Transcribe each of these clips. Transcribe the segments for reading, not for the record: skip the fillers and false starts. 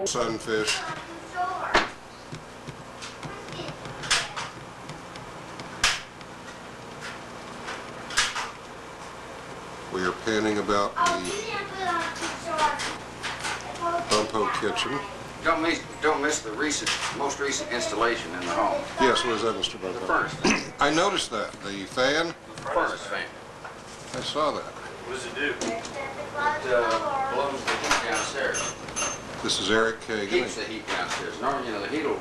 Sunfish. We are panning about the Bumppo kitchen. Don't miss the most recent installation in the home. Yes, what is that, Mr. Bumppo? The furnace fan. I noticed that. The fan? The furnace fan. I saw that. What does it do? It blows the heat downstairs. This is Eric Kagin. Keeps the heat downstairs. Normally, you know, the heat will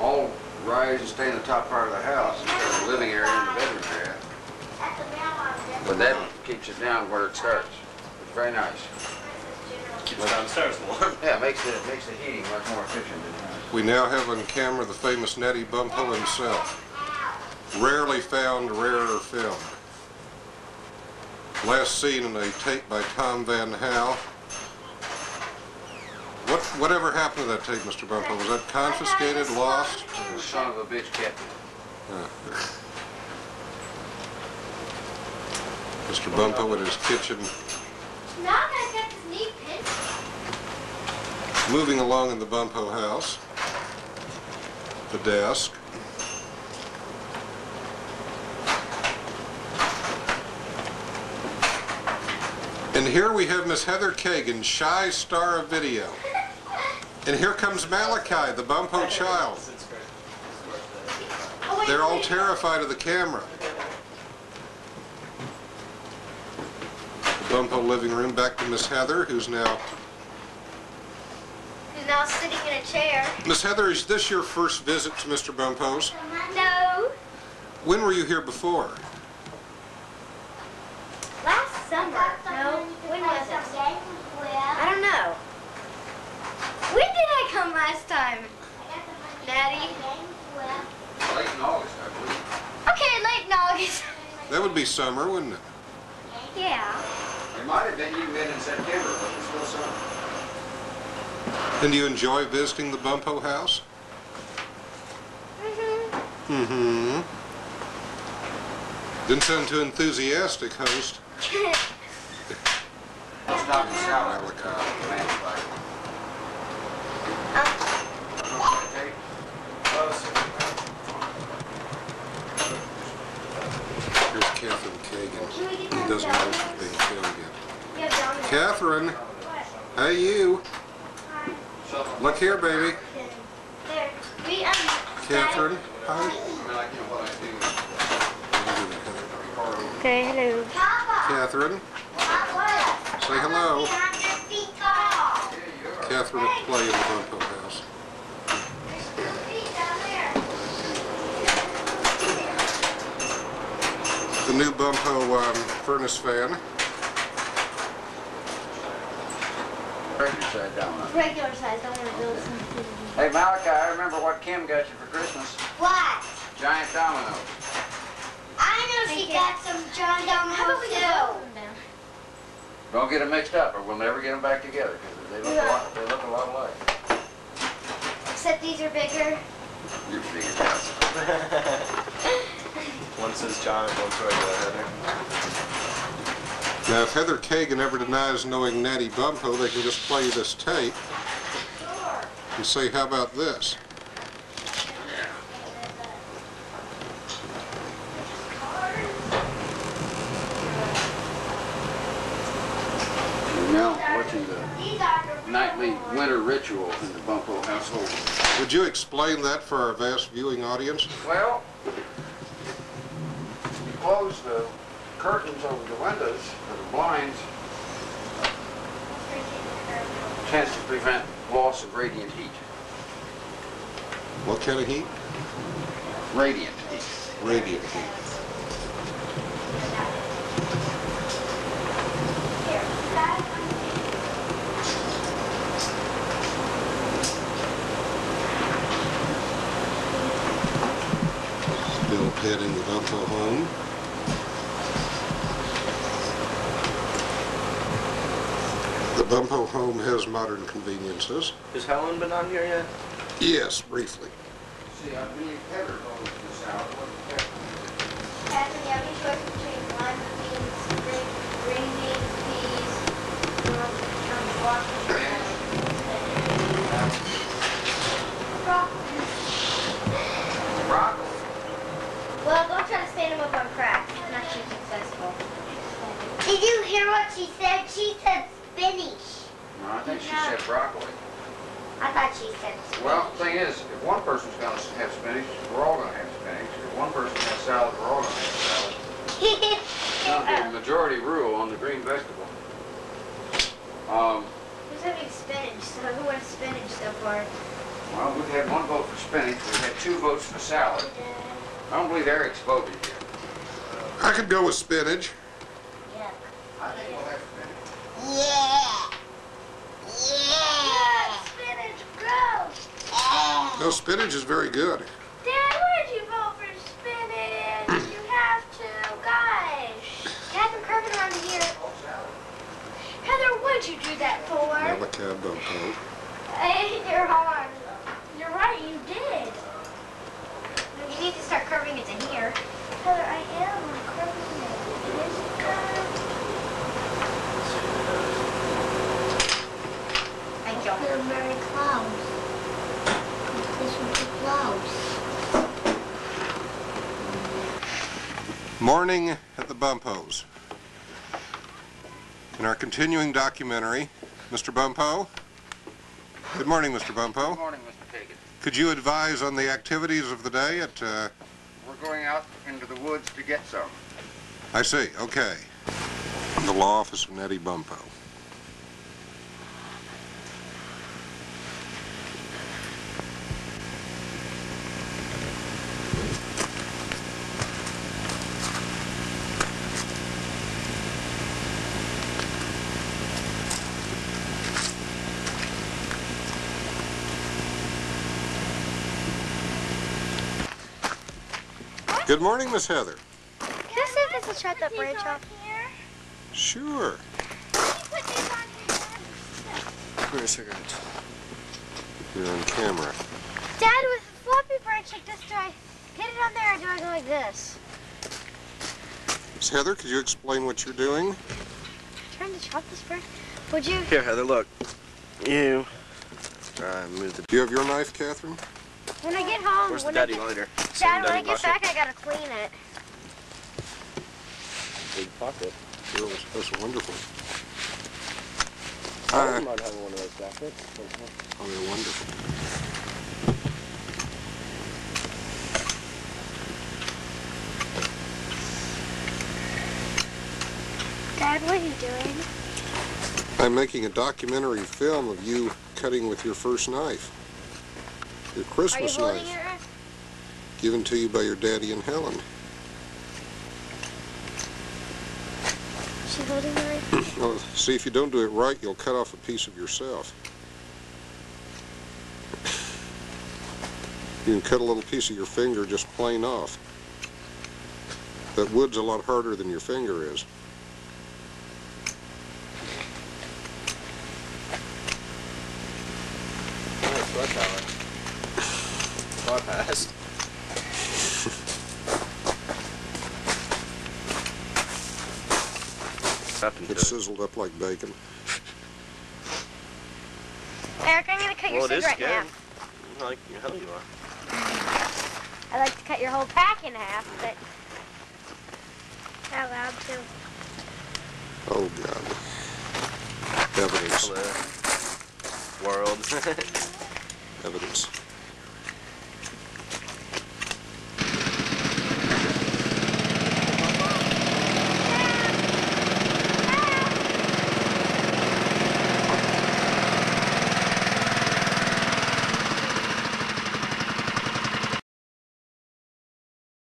all rise and stay in the top part of the house instead of the living area and the bedroom area. But that keeps it down where it starts. It's very nice. Keeps it downstairs warm. Yeah, it makes the heating much more efficient. We now have on camera the famous Natty Bumppo himself. Rarely found, rarer film. Last seen in a tape by Tom Van Hal. Whatever happened to that tape, Mr. Bumppo? Was that confiscated, lost? The son of a bitch kept it. Mr. Bumppo at his kitchen. Moving along in the Bumppo house. The desk. And here we have Miss Heather Kagin, shy star of video. And here comes Malachi, the Bumppo child. They're all terrified of the camera. The Bumppo living room, back to Miss Heather, who's now sitting in a chair. Miss Heather, is this your first visit to Mr. Bumppo's? No. When were you here before? Last summer. No. When was it? I don't know. When did I come last time? Natty? Late in August, I believe. Okay, late in August. That would be summer, wouldn't it? Yeah. It might have been even in September, but it's still summer. And do you enjoy visiting the Bumppo house? Mm-hmm. Didn't sound too enthusiastic, host. It's not the salad. Here's Catherine Kagin. He doesn't know she's being filmed yet. Catherine, hey you. Look here, baby. Catherine, hi. Okay, hello. Catherine, say hello. Catherine at play in the Bumppo house. The new Bumppo furnace fan. Regular size, don't want to build something. Hey Malachi, I remember what Kim got you for Christmas. What? Giant dominoes. I know she got some giant dominoes too. Don't get them mixed up or we'll never get them back together because they look a lot alike. Except these are bigger. You're bigger. One says John and one's regular Heather. Now, if Heather Kagin ever denies knowing Natty Bumppo, they can just play this tape and say, how about this? We're now watching the nightly winter ritual in the Bumppo household. Would you explain that for our vast viewing audience? Well, you close the curtains over the windows or the blinds tends to prevent loss of radiant heat. What kind of heat? Radiant heat. Radiant heat. Still heading the Bumppo home. The Bumppo home has modern conveniences. Has Helen been on here yet? Yes, briefly. See, I believe Heather goes this out. Catherine, you have any choice between lima beans, green beans, peas, what she said. She said spinach. No, I think she said broccoli. I thought she said spinach. Well, the thing is, if one person's going to have spinach, we're all going to have spinach. If one person has salad, we're all going to have salad. Not the majority rule on the green vegetable. Who's having spinach? So who wants spinach so far? Well, we've had one vote for spinach. We've had 2 votes for salad. I don't believe Eric's voted here. I could go with spinach. Yeah. I think we'll have spinach. Yeah. Spinach, gross. No, spinach is very good. Dad, why did you vote for spinach? You have to, gosh. Dad, I'm curving around here. Heather, what did you do that for? Natty Bumppo. You're hard. You're right, you did. You need to start curving it to here. Heather, I am curving it. Thank you. You're very close. This would be close. Morning at the Bumpos. In our continuing documentary, Mr. Bumppo. Good morning, Mr. Bumppo. Good morning, Mr. Kagin. Could you advise on the activities of the day at, We're going out into the woods to get some. I see, okay. The law office of Natty Bumppo. Good morning, Miss Heather. Can I see if this will shut that branch off? Sure. Where's cigarettes? You're on camera. Dad, with a floppy branch like this, do I get it on there or do I go like this? Miss Heather, could you explain what you're doing? I'm trying to chop this branch. Would you? Here, Heather, look. You. Move the. Do you have your knife, Catherine? When I get home, Where's the when daddy I get, lighter? Dad, when I get back, I gotta clean it. Big pocket. Oh, that's wonderful. I wouldn't mind having one of those jackets. Oh, they're wonderful. Dad, what are you doing? I'm making a documentary film of you cutting with your first knife. Your Are you Christmas holding knife. it right? Given to you by your daddy and Helen. Is she holding it right? Well, see, if you don't do it right, you'll cut off a piece of yourself. You can cut a little piece of your finger just plain off. But wood's a lot harder than your finger is. I passed. It sizzled up like bacon. Eric, I'm gonna cut your Well, it is cigarette in good. half. Like hell you are. I like to cut your whole pack in half, but not allowed to. Oh, God. Evidence. World. Evidence.